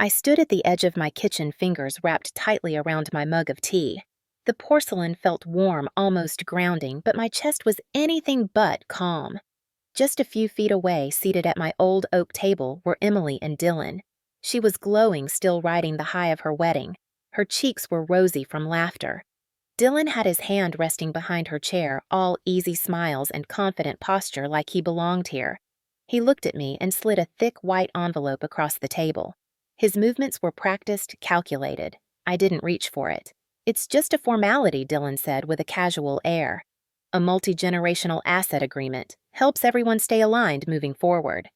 I stood at the edge of my kitchen, fingers wrapped tightly around my mug of tea. The porcelain felt warm, almost grounding, but my chest was anything but calm. Just a few feet away, seated at my old oak table, were Emily and Dylan. She was glowing, still riding the high of her wedding. Her cheeks were rosy from laughter. Dylan had his hand resting behind her chair, all easy smiles and confident posture like he belonged here. He looked at me and slid a thick white envelope across the table. His movements were practiced, calculated. I didn't reach for it. "It's just a formality," Dylan said with a casual air. "A multi-generational asset agreement. Helps everyone stay aligned moving forward."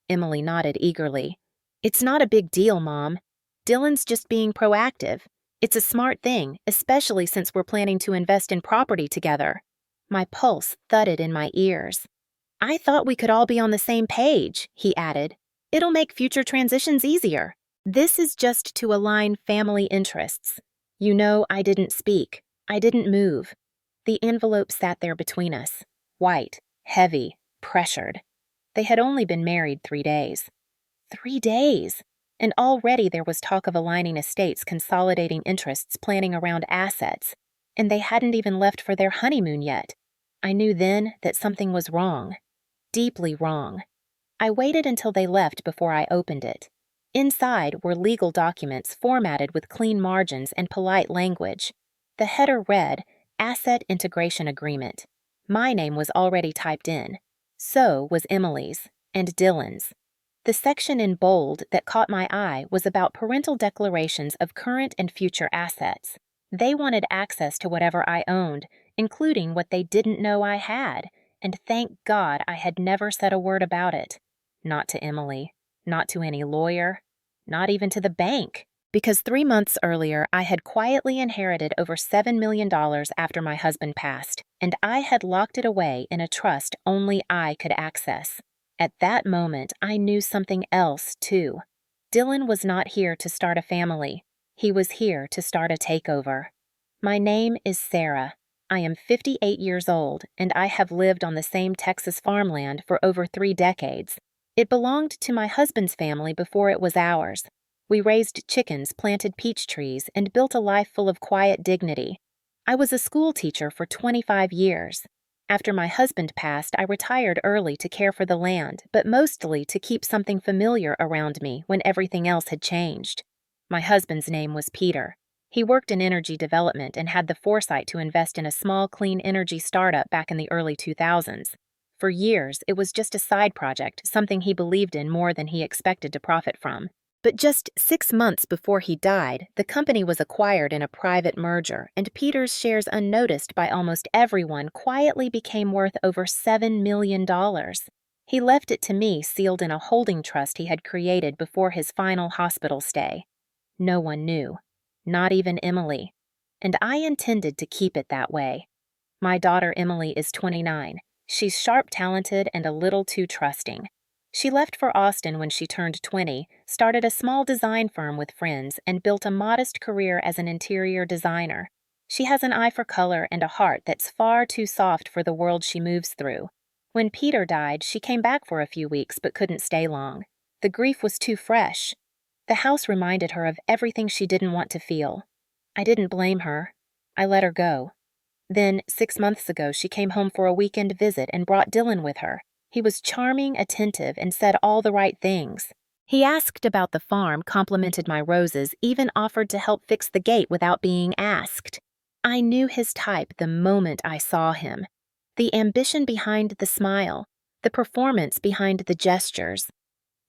Emily nodded eagerly. "It's not a big deal, Mom. Dylan's just being proactive. It's a smart thing, especially since we're planning to invest in property together." My pulse thudded in my ears. "I thought we could all be on the same page," he added. "It'll make future transitions easier." "This is just to align family interests. You know, I didn't speak. I didn't move." The envelope sat there between us, white, heavy, pressured. They had only been married 3 days. 3 days! And already there was talk of aligning estates, consolidating interests, planning around assets. And they hadn't even left for their honeymoon yet. I knew then that something was wrong. Deeply wrong. I waited until they left before I opened it. Inside were legal documents formatted with clean margins and polite language. The header read, "Asset Integration Agreement." My name was already typed in. So was Emily's, and Dylan's. The section in bold that caught my eye was about parental declarations of current and future assets. They wanted access to whatever I owned, including what they didn't know I had, and thank God I had never said a word about it. Not to Emily, not to any lawyer, not even to the bank. Because 3 months earlier, I had quietly inherited over $7 million after my husband passed, and I had locked it away in a trust only I could access. At that moment, I knew something else, too. Dylan was not here to start a family. He was here to start a takeover. My name is Sarah. I am 58 years old, and I have lived on the same Texas farmland for over 3 decades. It belonged to my husband's family before it was ours. We raised chickens, planted peach trees, and built a life full of quiet dignity. I was a school teacher for 25 years. After my husband passed, I retired early to care for the land, but mostly to keep something familiar around me when everything else had changed. My husband's name was Peter. He worked in energy development and had the foresight to invest in a small clean energy startup back in the early 2000s. For years, it was just a side project, something he believed in more than he expected to profit from. But just 6 months before he died, the company was acquired in a private merger, and Peter's shares, unnoticed by almost everyone, quietly became worth over $7 million. He left it to me sealed in a holding trust he had created before his final hospital stay. No one knew, not even Emily, and I intended to keep it that way. My daughter Emily is 29. She's sharp, talented, and a little too trusting. She left for Austin when she turned 20, started a small design firm with friends, and built a modest career as an interior designer. She has an eye for color and a heart that's far too soft for the world she moves through. When Peter died, she came back for a few weeks but couldn't stay long. The grief was too fresh. The house reminded her of everything she didn't want to feel. I didn't blame her. I let her go. Then, 6 months ago, she came home for a weekend visit and brought Dylan with her. He was charming, attentive, and said all the right things. He asked about the farm, complimented my roses, even offered to help fix the gate without being asked. I knew his type the moment I saw him. The ambition behind the smile, the performance behind the gestures.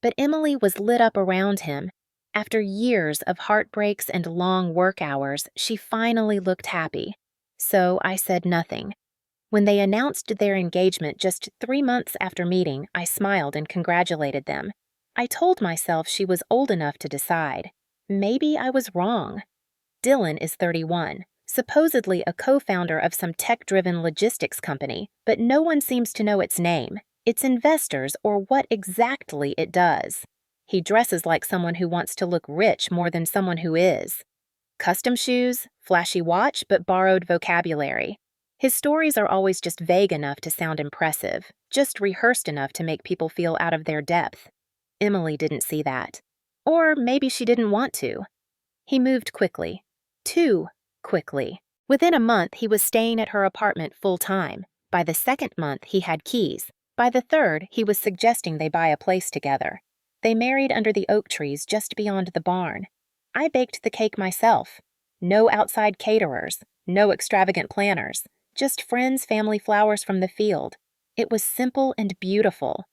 But Emily was lit up around him. After years of heartbreaks and long work hours, she finally looked happy. So I said nothing. When they announced their engagement just 3 months after meeting, I smiled and congratulated them. I told myself she was old enough to decide. Maybe I was wrong. Dylan is 31, supposedly a co-founder of some tech-driven logistics company, but no one seems to know its name, its investors, or what exactly it does. He dresses like someone who wants to look rich more than someone who is. Custom shoes, flashy watch, but borrowed vocabulary. His stories are always just vague enough to sound impressive, just rehearsed enough to make people feel out of their depth. Emily didn't see that. Or maybe she didn't want to. He moved quickly. Too quickly. Within a month, he was staying at her apartment full-time. By the second month, he had keys. By the third, he was suggesting they buy a place together. They married under the oak trees just beyond the barn. I baked the cake myself. No outside caterers, no extravagant planners, just friends' family flowers from the field. It was simple and beautiful.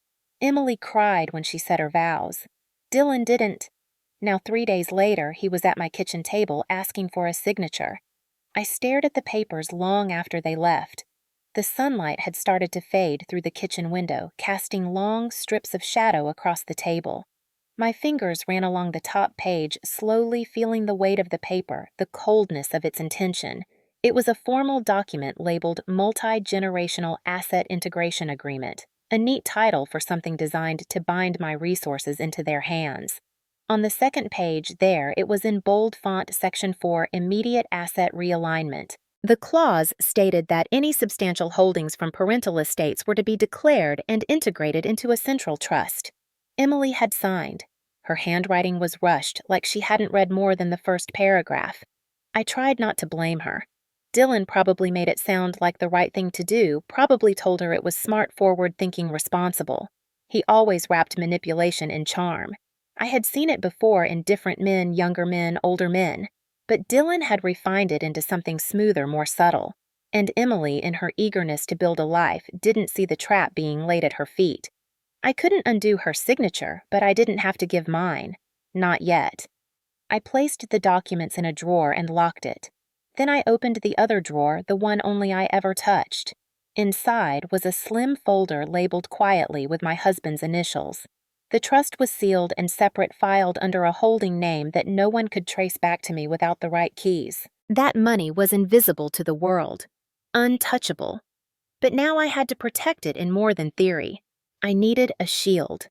Emily cried when she said her vows. Dylan didn't. Now 3 days later, he was at my kitchen table asking for a signature. I stared at the papers long after they left. The sunlight had started to fade through the kitchen window, casting long strips of shadow across the table. My fingers ran along the top page, slowly feeling the weight of the paper, the coldness of its intention. It was a formal document labeled Multi-Generational Asset Integration Agreement, a neat title for something designed to bind my resources into their hands. On the second page there, it was in bold font Section 4 Immediate Asset Realignment. The clause stated that any substantial holdings from parental estates were to be declared and integrated into a central trust. Emily had signed. Her handwriting was rushed, like she hadn't read more than the first paragraph. I tried not to blame her. Dylan probably made it sound like the right thing to do, probably told her it was smart, forward-thinking, responsible. He always wrapped manipulation in charm. I had seen it before in different men, younger men, older men. But Dylan had refined it into something smoother, more subtle. And Emily, in her eagerness to build a life, didn't see the trap being laid at her feet. I couldn't undo her signature, but I didn't have to give mine. Not yet. I placed the documents in a drawer and locked it. Then I opened the other drawer, the one only I ever touched. Inside was a slim folder labeled quietly with my husband's initials. The trust was sealed and separate, filed under a holding name that no one could trace back to me without the right keys. That money was invisible to the world. Untouchable. But now I had to protect it in more than theory. I needed a shield.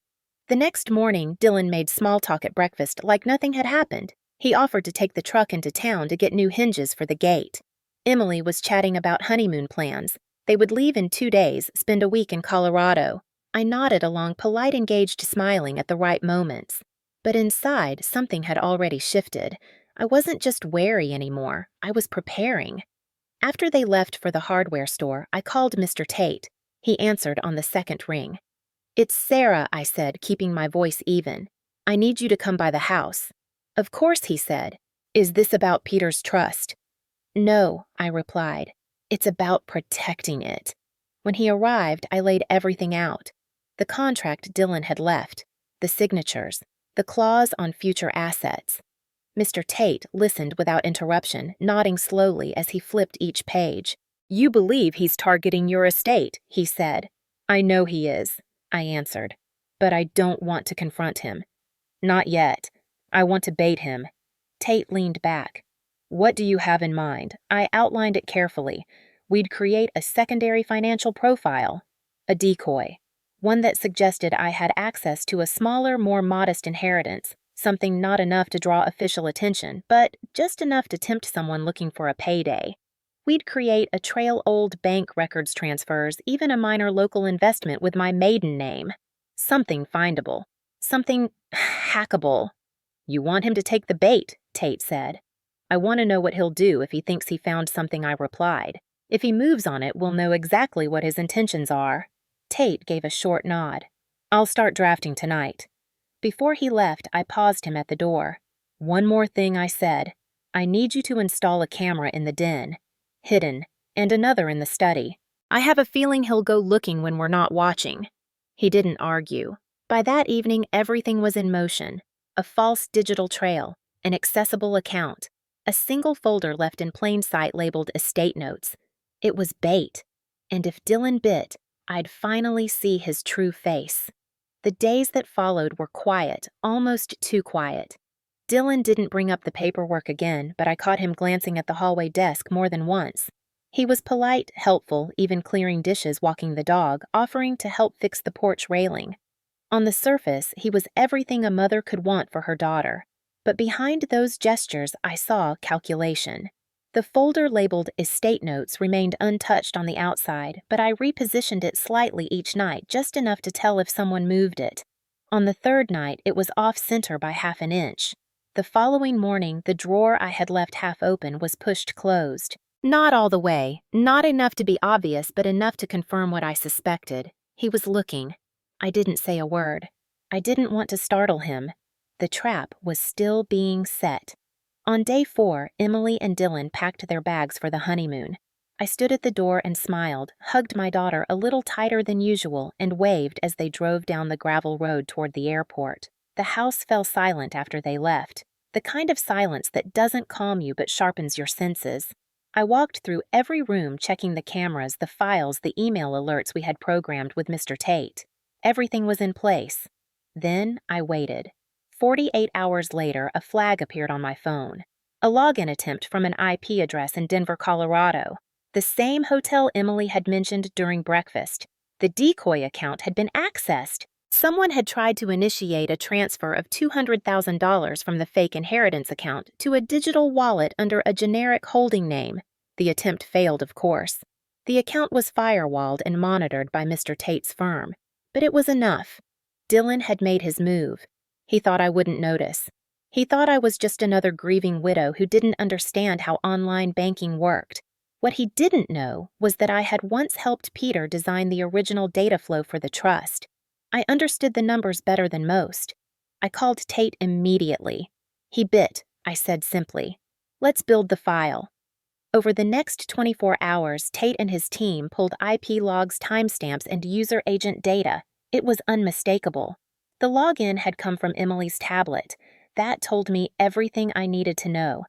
The next morning, Dylan made small talk at breakfast like nothing had happened. He offered to take the truck into town to get new hinges for the gate. Emily was chatting about honeymoon plans. They would leave in 2 days, spend a week in Colorado. I nodded along, polite, engaged, smiling at the right moments. But inside, something had already shifted. I wasn't just wary anymore. I was preparing. After they left for the hardware store, I called Mr. Tate. He answered on the second ring. "It's Sarah," I said, keeping my voice even. "I need you to come by the house." "Of course," he said. "Is this about Peter's trust?" "No," I replied. "It's about protecting it." When he arrived, I laid everything out. The contract Dylan had left, the signatures, the clause on future assets. Mr. Tate listened without interruption, nodding slowly as he flipped each page. "You believe he's targeting your estate," he said. "I know he is," I answered. "But I don't want to confront him. Not yet. I want to bait him." Tate leaned back. "What do you have in mind?" I outlined it carefully. We'd create a secondary financial profile. A decoy. One that suggested I had access to a smaller, more modest inheritance, something not enough to draw official attention, but just enough to tempt someone looking for a payday. We'd create a trail old bank records transfers, even a minor local investment with my maiden name. Something findable. Something hackable. "You want him to take the bait," Tate said. "I want to know what he'll do if he thinks he found something," I replied. "If he moves on it, we'll know exactly what his intentions are." Tate gave a short nod. "I'll start drafting tonight." Before he left, I paused him at the door. "One more thing," I said. "I need you to install a camera in the den. Hidden. And another in the study. I have a feeling he'll go looking when we're not watching." He didn't argue. By that evening, everything was in motion. A false digital trail. An accessible account. A single folder left in plain sight labeled estate notes. It was bait. And if Dylan bit, I'd finally see his true face. The days that followed were quiet, almost too quiet. Dylan didn't bring up the paperwork again, but I caught him glancing at the hallway desk more than once. He was polite, helpful, even clearing dishes, walking the dog, offering to help fix the porch railing. On the surface, he was everything a mother could want for her daughter. But behind those gestures, I saw calculation. The folder labeled Estate Notes remained untouched on the outside, but I repositioned it slightly each night, just enough to tell if someone moved it. On the third night, it was off-center by half an inch. The following morning, the drawer I had left half open was pushed closed. Not all the way, not enough to be obvious, but enough to confirm what I suspected. He was looking. I didn't say a word. I didn't want to startle him. The trap was still being set. On day 4, Emily and Dylan packed their bags for the honeymoon. I stood at the door and smiled, hugged my daughter a little tighter than usual, and waved as they drove down the gravel road toward the airport. The house fell silent after they left, the kind of silence that doesn't calm you but sharpens your senses. I walked through every room, checking the cameras, the files, the email alerts we had programmed with Mr. Tate. Everything was in place. Then I waited. 48 hours later, a flag appeared on my phone. A login attempt from an IP address in Denver, Colorado. The same hotel Emily had mentioned during breakfast. The decoy account had been accessed. Someone had tried to initiate a transfer of $200,000 from the fake inheritance account to a digital wallet under a generic holding name. The attempt failed, of course. The account was firewalled and monitored by Mr. Tate's firm. But it was enough. Dylan had made his move. He thought I wouldn't notice. He thought I was just another grieving widow who didn't understand how online banking worked. What he didn't know was that I had once helped Peter design the original data flow for the trust. I understood the numbers better than most. I called Tate immediately. He bit, I said simply. Let's build the file. Over the next 24 hours, Tate and his team pulled IP logs, timestamps, and user agent data. It was unmistakable. The login had come from Emily's tablet. That told me everything I needed to know.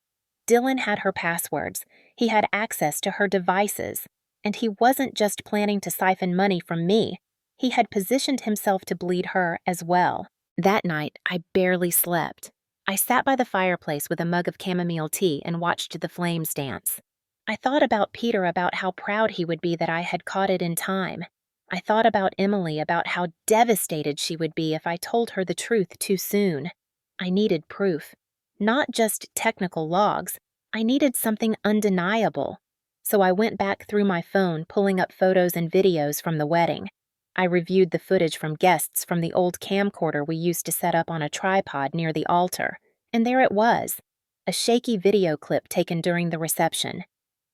Dylan had her passwords. He had access to her devices. And he wasn't just planning to siphon money from me. He had positioned himself to bleed her as well. That night, I barely slept. I sat by the fireplace with a mug of chamomile tea and watched the flames dance. I thought about Peter, about how proud he would be that I had caught it in time. I thought about Emily, about how devastated she would be if I told her the truth too soon. I needed proof. Not just technical logs. I needed something undeniable. So I went back through my phone, pulling up photos and videos from the wedding. I reviewed the footage from guests from the old camcorder we used to set up on a tripod near the altar. And there it was, a shaky video clip taken during the reception.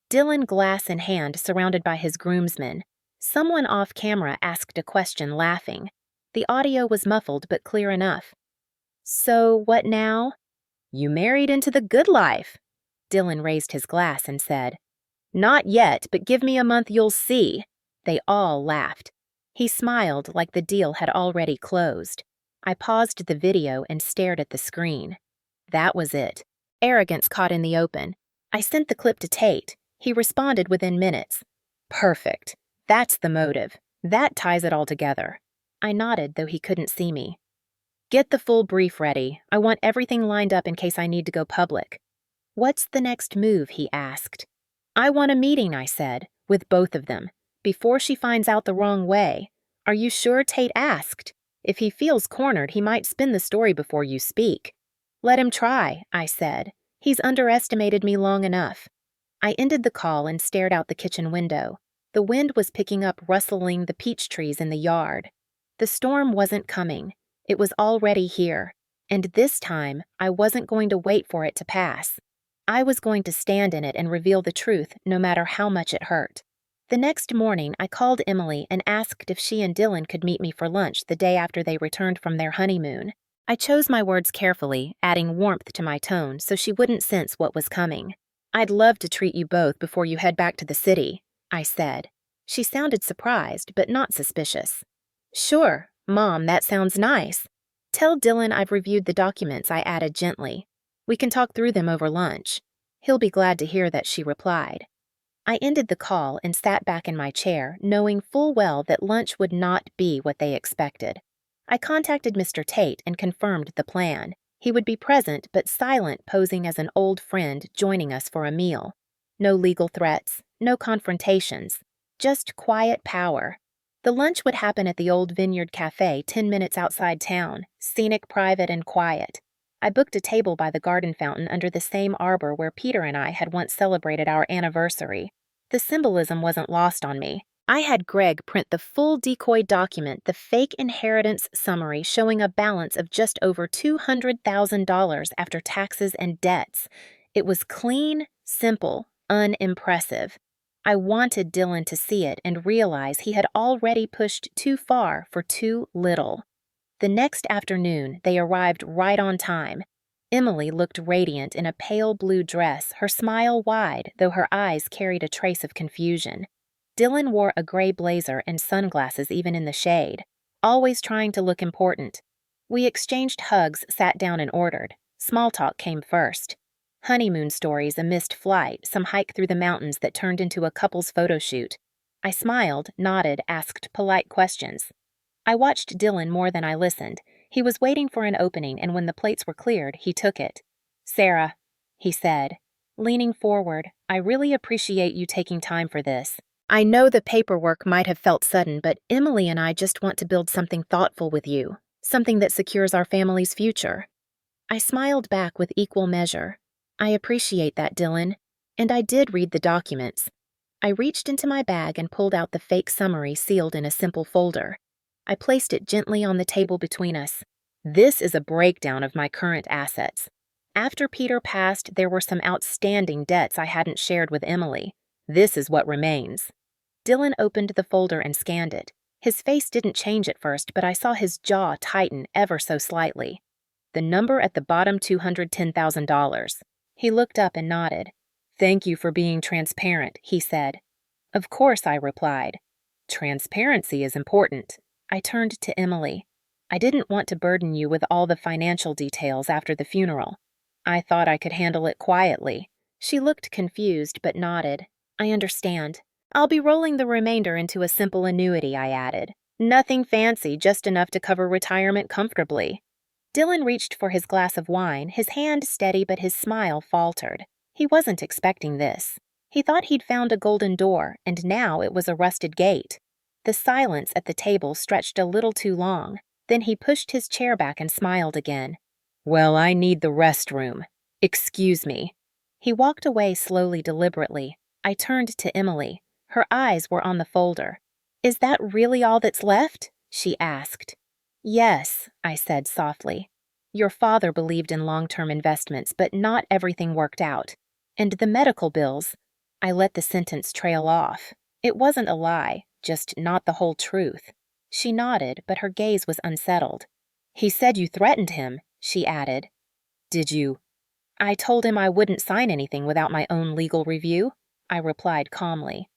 Dylan, glass in hand, surrounded by his groomsmen. Someone off camera asked a question, laughing. The audio was muffled but clear enough. So what now? You married into the good life. Dylan raised his glass and said, Not yet, but give me a month, you'll see. They all laughed. He smiled like the deal had already closed. I paused the video and stared at the screen. That was it. Arrogance caught in the open. I sent the clip to Tate. He responded within minutes. Perfect. That's the motive. That ties it all together. I nodded, though he couldn't see me. Get the full brief ready. I want everything lined up in case I need to go public. What's the next move? He asked. I want a meeting, I said, with both of them, before she finds out the wrong way. Are you sure? Tate asked. If he feels cornered, he might spin the story before you speak. Let him try, I said. He's underestimated me long enough. I ended the call and stared out the kitchen window. The wind was picking up, rustling the peach trees in the yard. The storm wasn't coming. It was already here. And this time, I wasn't going to wait for it to pass. I was going to stand in it and reveal the truth, no matter how much it hurt. The next morning, I called Emily and asked if she and Dylan could meet me for lunch the day after they returned from their honeymoon. I chose my words carefully, adding warmth to my tone so she wouldn't sense what was coming. I'd love to treat you both before you head back to the city, I said. She sounded surprised, but not suspicious. Sure, Mom, that sounds nice. Tell Dylan I've reviewed the documents, I added gently. We can talk through them over lunch. He'll be glad to hear that, she replied. I ended the call and sat back in my chair, knowing full well that lunch would not be what they expected. I contacted Mr. Tate and confirmed the plan. He would be present but silent, posing as an old friend joining us for a meal. No legal threats, no confrontations, just quiet power. The lunch would happen at the Old Vineyard Cafe 10 minutes outside town, scenic, private, and quiet. I booked a table by the garden fountain under the same arbor where Peter and I had once celebrated our anniversary. The symbolism wasn't lost on me. I had Greg print the full decoy document, the fake inheritance summary showing a balance of just over $200,000 after taxes and debts. It was clean, simple, unimpressive. I wanted Dylan to see it and realize he had already pushed too far for too little. The next afternoon, they arrived right on time. Emily looked radiant in a pale blue dress, her smile wide, though her eyes carried a trace of confusion. Dylan wore a gray blazer and sunglasses even in the shade, always trying to look important. We exchanged hugs, sat down, and ordered. Small talk came first. Honeymoon stories, a missed flight, some hike through the mountains that turned into a couple's photo shoot. I smiled, nodded, asked polite questions. I watched Dylan more than I listened. He was waiting for an opening, and when the plates were cleared, he took it. "Sarah," he said, leaning forward, "I really appreciate you taking time for this. I know the paperwork might have felt sudden, but Emily and I just want to build something thoughtful with you, something that secures our family's future." I smiled back with equal measure. "I appreciate that, Dylan." And I did read the documents. I reached into my bag and pulled out the fake summary sealed in a simple folder. I placed it gently on the table between us. "This is a breakdown of my current assets. After Peter passed, there were some outstanding debts I hadn't shared with Emily. This is what remains." Dylan opened the folder and scanned it. His face didn't change at first, but I saw his jaw tighten ever so slightly. The number at the bottom, $210,000. He looked up and nodded. "Thank you for being transparent," he said. "Of course," I replied. "Transparency is important." I turned to Emily. "I didn't want to burden you with all the financial details after the funeral. I thought I could handle it quietly." She looked confused but nodded. "I understand. I'll be rolling the remainder into a simple annuity," I added. "Nothing fancy, just enough to cover retirement comfortably." Dylan reached for his glass of wine, his hand steady but his smile faltered. He wasn't expecting this. He thought he'd found a golden door, and now it was a rusted gate. The silence at the table stretched a little too long. Then he pushed his chair back and smiled again. "Well, I need the restroom. Excuse me." He walked away slowly, deliberately. I turned to Emily. Her eyes were on the folder. "Is that really all that's left?" she asked. "Yes," I said softly. "Your father believed in long-term investments, but not everything worked out. And the medical bills—" I let the sentence trail off. It wasn't a lie, just not the whole truth. She nodded, but her gaze was unsettled. "He said you threatened him," she added. "Did you?" "I told him I wouldn't sign anything without my own legal review," I replied calmly.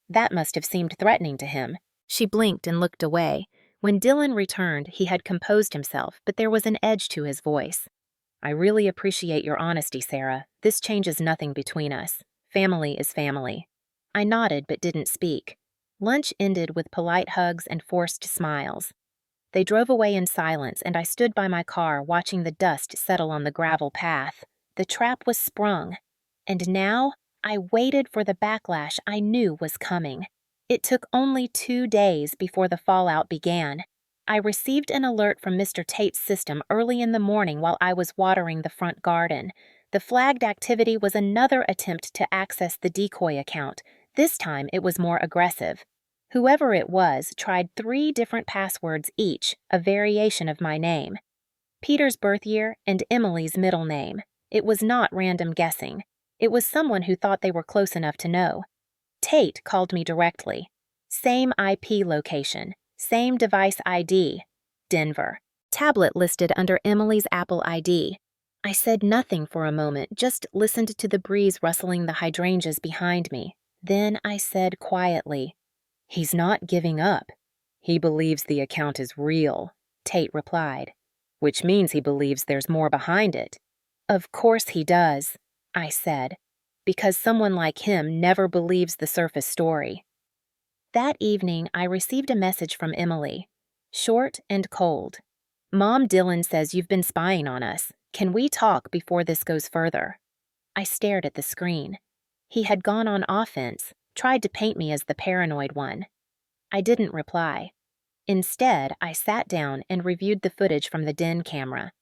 That must have seemed threatening to him. She blinked and looked away. When Dylan returned, he had composed himself, but there was an edge to his voice. "I really appreciate your honesty, Sarah. This changes nothing between us. Family is family." I nodded but didn't speak. Lunch ended with polite hugs and forced smiles. They drove away in silence, and I stood by my car watching the dust settle on the gravel path. The trap was sprung. And now I waited for the backlash I knew was coming. It took only 2 days before the fallout began. I received an alert from Mr. Tate's system early in the morning while I was watering the front garden. The flagged activity was another attempt to access the decoy account. This time it was more aggressive. Whoever it was tried 3 different passwords each, a variation of my name. Peter's birth year and Emily's middle name. It was not random guessing. It was someone who thought they were close enough to know. Tate called me directly. Same IP location. Same device ID. Denver. Tablet listed under Emily's Apple ID. I said nothing for a moment, just listened to the breeze rustling the hydrangeas behind me. Then I said quietly, "He's not giving up. He believes the account is real," Tate replied. "Which means he believes there's more behind it." "Of course he does," I said, "because someone like him never believes the surface story." That evening, I received a message from Emily. Short and cold. "Mom, Dylan says you've been spying on us. Can we talk before this goes further?" I stared at the screen. He had gone on offense, tried to paint me as the paranoid one. I didn't reply. Instead, I sat down and reviewed the footage from the Den camera.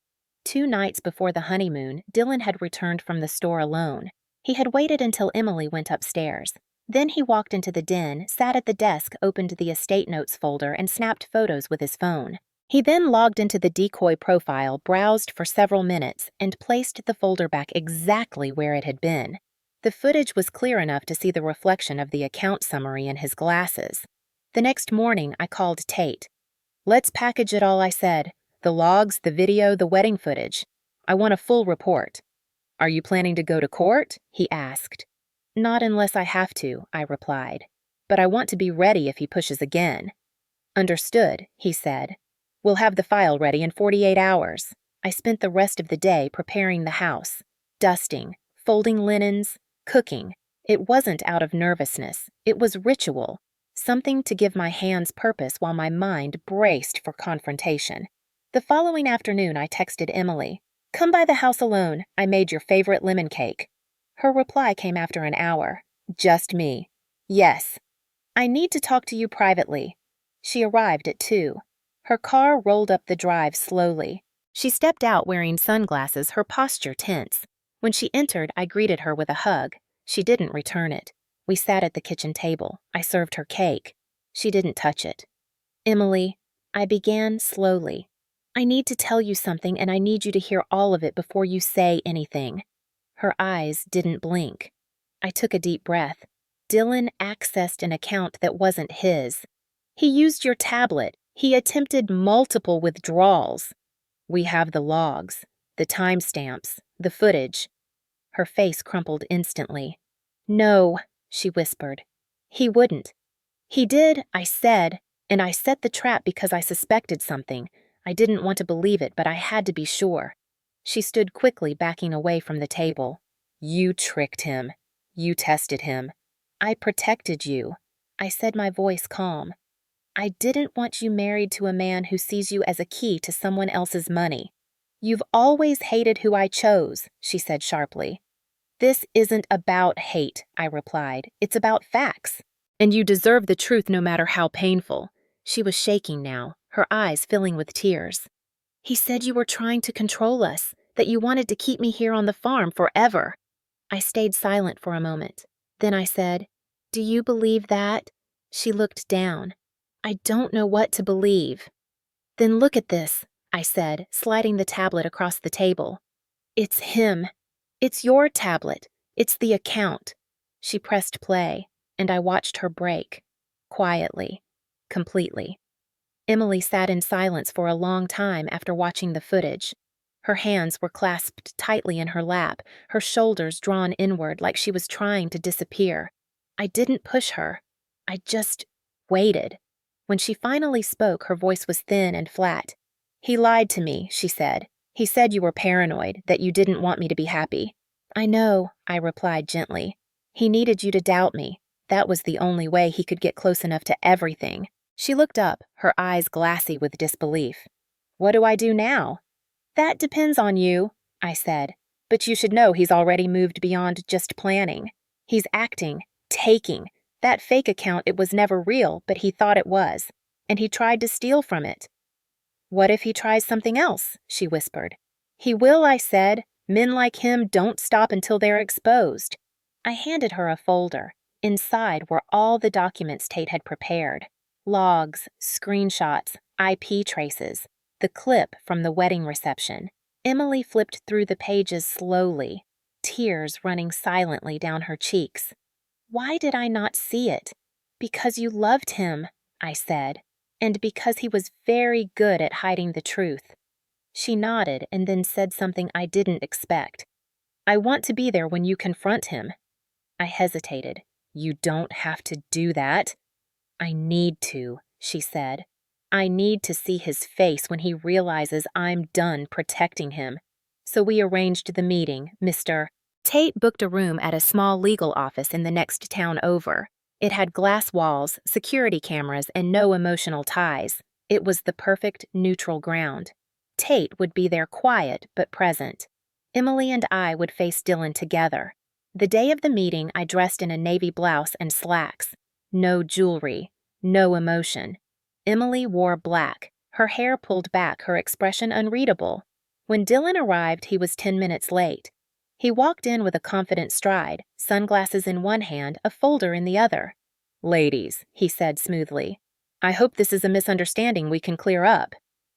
2 nights before the honeymoon, Dylan had returned from the store alone. He had waited until Emily went upstairs. Then he walked into the den, sat at the desk, opened the estate notes folder, and snapped photos with his phone. He then logged into the decoy profile, browsed for several minutes, and placed the folder back exactly where it had been. The footage was clear enough to see the reflection of the account summary in his glasses. The next morning, I called Tate. "Let's package it all," I said. "The logs, the video, the wedding footage. I want a full report." "Are you planning to go to court?" he asked. "Not unless I have to," I replied. "But I want to be ready if he pushes again." "Understood," he said. "We'll have the file ready in 48 hours. I spent the rest of the day preparing the house, dusting, folding linens, cooking. It wasn't out of nervousness. It was ritual, something to give my hands purpose while my mind braced for confrontation. The following afternoon, I texted Emily, "Come by the house alone. I made your favorite lemon cake." Her reply came after an hour. "Just me." "Yes." "I need to talk to you privately." She arrived at 2. Her car rolled up the drive slowly. She stepped out wearing sunglasses, her posture tense. When she entered, I greeted her with a hug. She didn't return it. We sat at the kitchen table. I served her cake. She didn't touch it. "Emily," I began slowly, "I need to tell you something, and I need you to hear all of it before you say anything." Her eyes didn't blink. I took a deep breath. "Dylan accessed an account that wasn't his. He used your tablet. He attempted multiple withdrawals. We have the logs, the timestamps, the footage." Her face crumpled instantly. "No," she whispered. "He wouldn't." "He did," I said, "and I set the trap because I suspected something. I didn't want to believe it, but I had to be sure." She stood quickly, backing away from the table. "You tricked him. You tested him. I protected you." I said, my voice calm. "I didn't want you married to a man who sees you as a key to someone else's money." "You've always hated who I chose," she said sharply. "This isn't about hate," I replied. "It's about facts. And you deserve the truth no matter how painful." She was shaking now, her eyes filling with tears. "He said you were trying to control us, that you wanted to keep me here on the farm forever." I stayed silent for a moment. Then I said, "Do you believe that?" She looked down. "I don't know what to believe." "Then look at this," I said, sliding the tablet across the table. "It's him. It's your tablet. It's the account." She pressed play, and I watched her break. Quietly. Completely. Emily sat in silence for a long time after watching the footage. Her hands were clasped tightly in her lap, her shoulders drawn inward like she was trying to disappear. I didn't push her. I just waited. When she finally spoke, her voice was thin and flat. "He lied to me," she said. "He said you were paranoid, that you didn't want me to be happy." "I know," I replied gently. "He needed you to doubt me. That was the only way he could get close enough to everything." She looked up, her eyes glassy with disbelief. "What do I do now?" "That depends on you," I said. "But you should know he's already moved beyond just planning. He's acting, taking. That fake account, it was never real, but he thought it was. And he tried to steal from it." "What if he tries something else?" she whispered. "He will," I said. "Men like him don't stop until they're exposed." I handed her a folder. Inside were all the documents Tate had prepared. Logs, screenshots, IP traces, the clip from the wedding reception. Emily flipped through the pages slowly, tears running silently down her cheeks. "Why did I not see it?" "Because you loved him," I said, "and because he was very good at hiding the truth." She nodded and then said something I didn't expect. "I want to be there when you confront him." I hesitated. "You don't have to do that." "I need to," she said. "I need to see his face when he realizes I'm done protecting him." So we arranged the meeting, Mr. Tate booked a room at a small legal office in the next town over. It had glass walls, security cameras, and no emotional ties. It was the perfect neutral ground. Tate would be there quiet but present. Emily and I would face Dylan together. The day of the meeting, I dressed in a navy blouse and slacks. No jewelry, no emotion. Emily wore black, her hair pulled back, her expression unreadable. When Dylan arrived, he was 10 minutes late. He walked in with a confident stride, sunglasses in one hand, a folder in the other. "Ladies," he said smoothly, "I hope this is a misunderstanding we can clear up."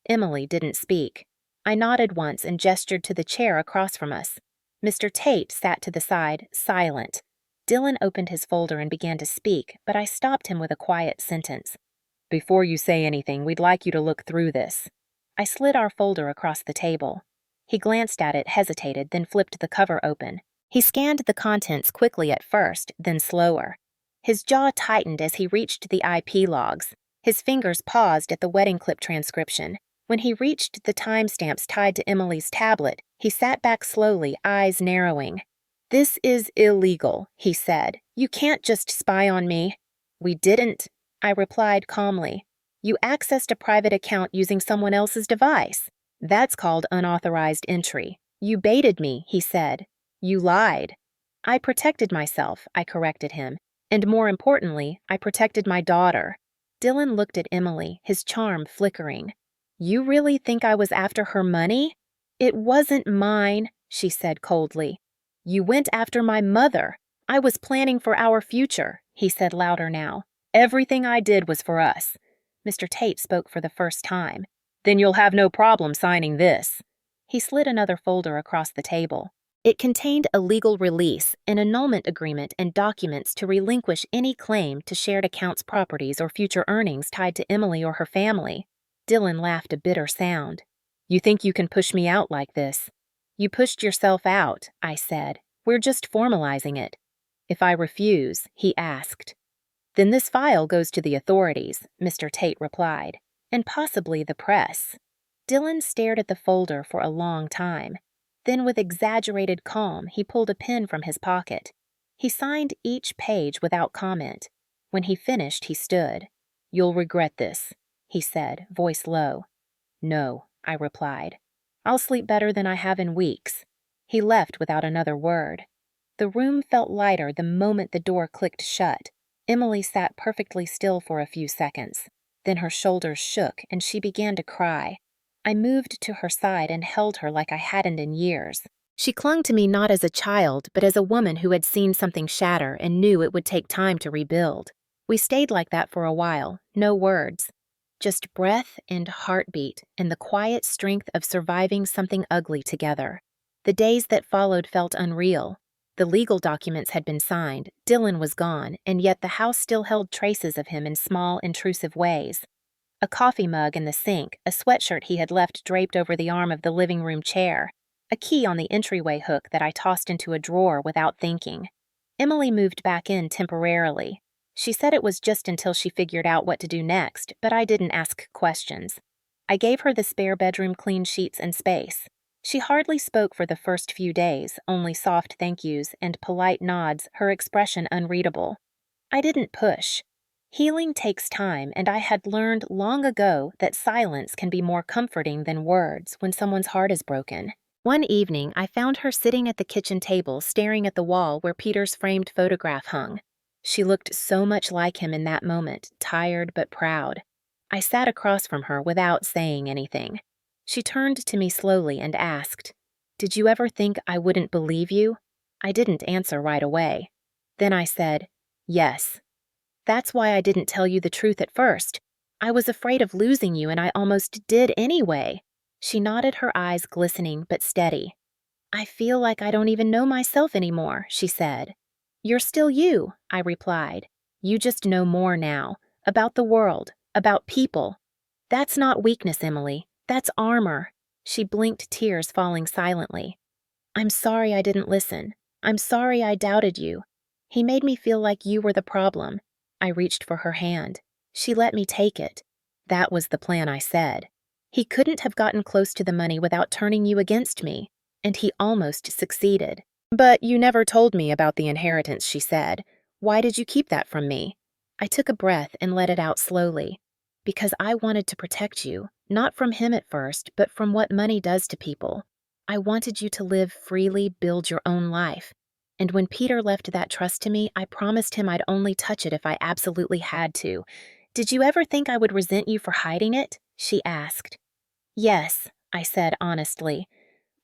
Emily didn't speak. I nodded once and gestured to the chair across from us. Mr. Tate sat to the side, silent. Dylan opened his folder and began to speak, but I stopped him with a quiet sentence. "Before you say anything, we'd like you to look through this." I slid our folder across the table. He glanced at it, hesitated, then flipped the cover open. He scanned the contents quickly at first, then slower. His jaw tightened as he reached the IP logs. His fingers paused at the wedding clip transcription. When he reached the timestamps tied to Emily's tablet, he sat back slowly, eyes narrowing. "This is illegal," he said. "You can't just spy on me." "We didn't," I replied calmly. "You accessed a private account using someone else's device. That's called unauthorized entry. You baited me," he said. "You lied." "I protected myself," I corrected him. "And more importantly, I protected my daughter." Dylan looked at Emily, his charm flickering. "You really think I was after her money?" "It wasn't mine," she said coldly. "You went after my mother. I was planning for our future," he said louder now. "Everything I did was for us." Mr. Tate spoke for the first time. "Then you'll have no problem signing this." He slid another folder across the table. It contained a legal release, an annulment agreement, and documents to relinquish any claim to shared accounts properties or future earnings tied to Emily or her family. Dylan laughed a bitter sound. "You think you can push me out like this?" "You pushed yourself out," I said. "We're just formalizing it." "If I refuse?" he asked. "Then this file goes to the authorities," Mr. Tate replied, "and possibly the press." Dylan stared at the folder for a long time. Then, with exaggerated calm, he pulled a pen from his pocket. He signed each page without comment. When he finished, he stood. "You'll regret this," he said, voice low. "No," I replied. "I'll sleep better than I have in weeks." He left without another word. The room felt lighter the moment the door clicked shut. Emily sat perfectly still for a few seconds. Then her shoulders shook and she began to cry. I moved to her side and held her like I hadn't in years. She clung to me not as a child, but as a woman who had seen something shatter and knew it would take time to rebuild. We stayed like that for a while, no words. Just breath and heartbeat and the quiet strength of surviving something ugly together. The days that followed felt unreal. The legal documents had been signed, Dylan was gone, and yet the house still held traces of him in small, intrusive ways. A coffee mug in the sink, a sweatshirt he had left draped over the arm of the living room chair, a key on the entryway hook that I tossed into a drawer without thinking. Emily moved back in temporarily. She said it was just until she figured out what to do next, but I didn't ask questions. I gave her the spare bedroom clean sheets and space. She hardly spoke for the first few days, only soft thank yous and polite nods, her expression unreadable. I didn't push. Healing takes time, and I had learned long ago that silence can be more comforting than words when someone's heart is broken. One evening, I found her sitting at the kitchen table staring at the wall where Peter's framed photograph hung. She looked so much like him in that moment, tired but proud. I sat across from her without saying anything. She turned to me slowly and asked, "Did you ever think I wouldn't believe you?" I didn't answer right away. Then I said, "Yes. That's why I didn't tell you the truth at first. I was afraid of losing you and I almost did anyway." She nodded, her eyes glistening but steady. "I feel like I don't even know myself anymore," she said. "You're still you," I replied. "You just know more now. About the world. About people. That's not weakness, Emily. That's armor." She blinked, tears falling silently. "I'm sorry I didn't listen. I'm sorry I doubted you. He made me feel like you were the problem." I reached for her hand. She let me take it. "That was the plan," I said. "He couldn't have gotten close to the money without turning you against me. And he almost succeeded." "But you never told me about the inheritance," she said. "Why did you keep that from me?" I took a breath and let it out slowly. "Because I wanted to protect you, not from him at first, but from what money does to people. I wanted you to live freely, build your own life. And when Peter left that trust to me, I promised him I'd only touch it if I absolutely had to. Did you ever think I would resent you for hiding it?" she asked. "Yes," I said honestly.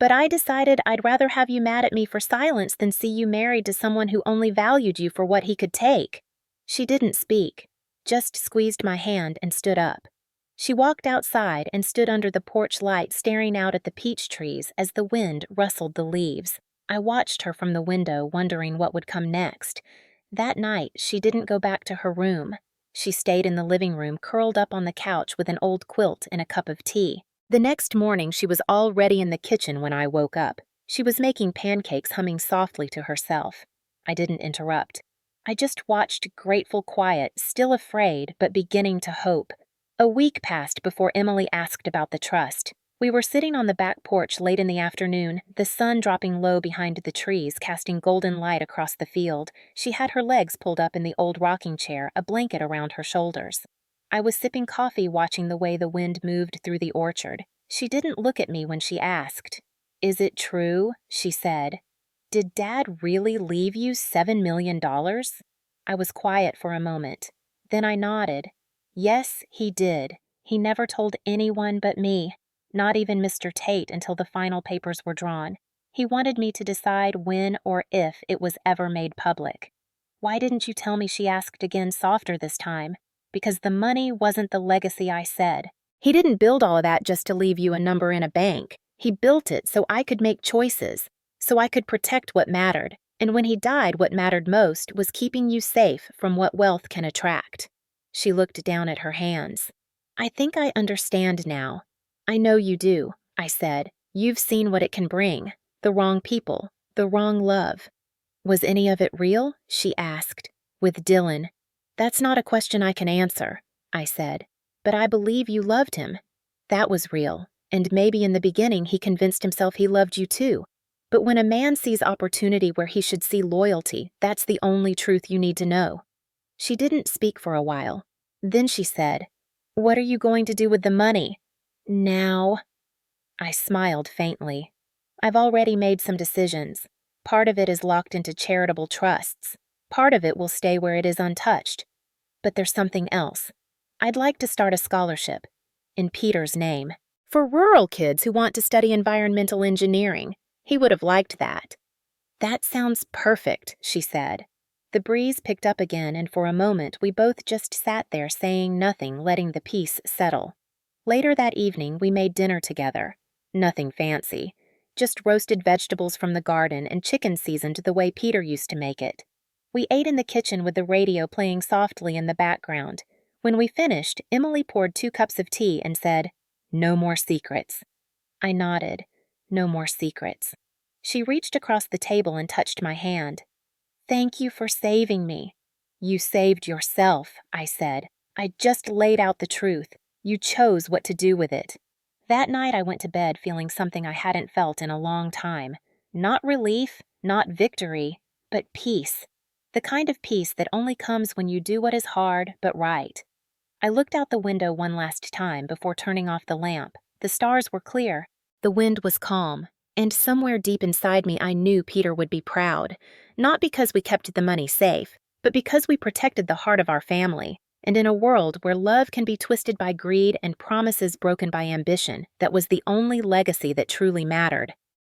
But I decided I'd rather have you mad at me for silence than see you married to someone who only valued you for what he could take." She didn't speak, just squeezed my hand and stood up. She walked outside and stood under the porch light staring out at the peach trees as the wind rustled the leaves. I watched her from the window, wondering what would come next. That night, she didn't go back to her room. She stayed in the living room, curled up on the couch with an old quilt and a cup of tea. The next morning, she was already in the kitchen when I woke up. She was making pancakes, humming softly to herself. I didn't interrupt. I just watched, grateful quiet, still afraid, but beginning to hope. A week passed before Emily asked about the trust. We were sitting on the back porch late in the afternoon, the sun dropping low behind the trees, casting golden light across the field. She had her legs pulled up in the old rocking chair, a blanket around her shoulders. I was sipping coffee, watching the way the wind moved through the orchard. She didn't look at me when she asked. "Is it true?" she said. "Did Dad really leave you $7 million?" I was quiet for a moment. Then I nodded. Yes, he did. He never told anyone but me. Not even Mr. Tate until the final papers were drawn. He wanted me to decide when or if it was ever made public. "Why didn't you tell me?" she asked again, softer this time. "Because the money wasn't the legacy I said. He didn't build all of that just to leave you a number in a bank. He built it so I could make choices, so I could protect what mattered. And when he died, what mattered most was keeping you safe from what wealth can attract." She looked down at her hands. "I think I understand now." "I know you do," I said. "You've seen what it can bring. The wrong people, the wrong love." "Was any of it real?" she asked. "With Dylan?" "That's not a question I can answer," I said. "But I believe you loved him. That was real, and maybe in the beginning he convinced himself he loved you too. But when a man sees opportunity where he should see loyalty, that's the only truth you need to know." She didn't speak for a while. Then she said, "What are you going to do with the money now?" I smiled faintly. "I've already made some decisions. Part of it is locked into charitable trusts. Part of it will stay where it is untouched. But there's something else. I'd like to start a scholarship, in Peter's name, for rural kids who want to study environmental engineering. He would have liked that." "That sounds perfect," she said. The breeze picked up again, and for a moment we both just sat there saying nothing, letting the peace settle. Later that evening, we made dinner together. Nothing fancy. Just roasted vegetables from the garden and chicken seasoned the way Peter used to make it. We ate in the kitchen with the radio playing softly in the background. When we finished, Emily poured 2 cups of tea and said, "No more secrets." I nodded. No more secrets. She reached across the table and touched my hand. "Thank you for saving me." "You saved yourself," I said. "I just laid out the truth. You chose what to do with it." That night I went to bed feeling something I hadn't felt in a long time. Not relief, not victory, but peace. The kind of peace that only comes when you do what is hard but right. I looked out the window one last time before turning off the lamp. The stars were clear. The wind was calm. And somewhere deep inside me I knew Peter would be proud. Not because we kept the money safe, but because we protected the heart of our family. And in a world where love can be twisted by greed and promises broken by ambition, that was the only legacy that truly mattered.